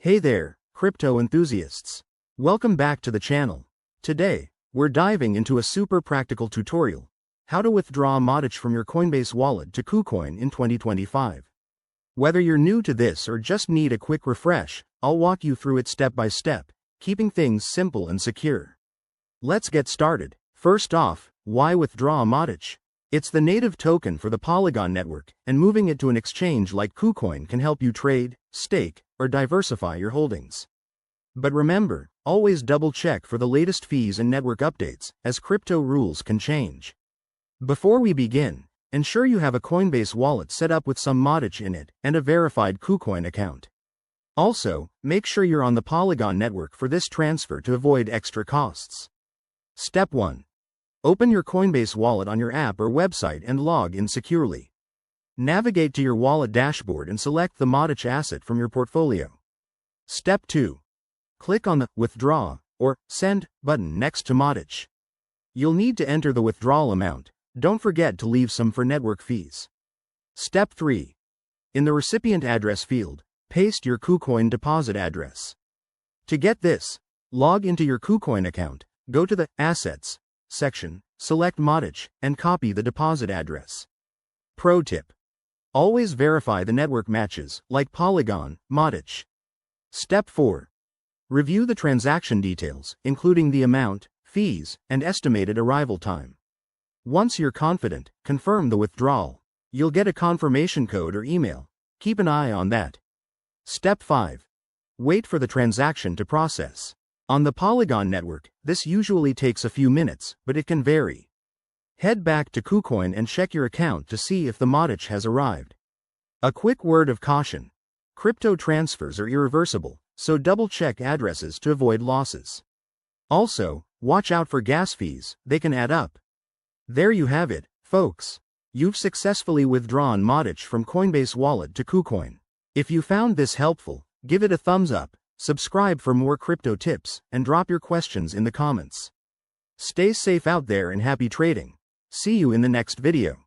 Hey there, crypto enthusiasts. Welcome back to the channel. Today, we're diving into a super practical tutorial, how to withdraw Modic from your Coinbase wallet to KuCoin in 2025. Whether you're new to this or just need a quick refresh, I'll walk you through it step by step, keeping things simple and secure. Let's get started. First off, why withdraw Modic? It's the native token for the Polygon network, and moving it to an exchange like KuCoin can help you trade, stake, or diversify your holdings. But remember, always double-check for the latest fees and network updates, as crypto rules can change. Before we begin, ensure you have a Coinbase wallet set up with some Modic in it and a verified KuCoin account. Also, make sure you're on the Polygon network for this transfer to avoid extra costs. Step 1. Open your Coinbase wallet on your app or website and log in securely. Navigate to your wallet dashboard and select the Modic asset from your portfolio. Step 2. Click on the Withdraw or Send button next to Modic. You'll need to enter the withdrawal amount. Don't forget to leave some for network fees. Step 3. In the recipient address field, paste your KuCoin deposit address. To get this, log into your KuCoin account, go to the Assets section, select Modic, and copy the deposit address. Pro tip: always verify the network matches, like Polygon, Modic. Step 4. Review the transaction details, including the amount, fees, and estimated arrival time. Once you're confident, confirm the withdrawal. You'll get a confirmation code or email. Keep an eye on that. Step 5. Wait for the transaction to process. On the Polygon network, this usually takes a few minutes, but it can vary. Head back to KuCoin and check your account to see if the Modic has arrived. A quick word of caution: crypto transfers are irreversible, so double-check addresses to avoid losses. Also, watch out for gas fees, they can add up. There you have it, folks. You've successfully withdrawn Modic from Coinbase wallet to KuCoin. If you found this helpful, give it a thumbs up, subscribe for more crypto tips, and drop your questions in the comments. Stay safe out there and happy trading. See you in the next video.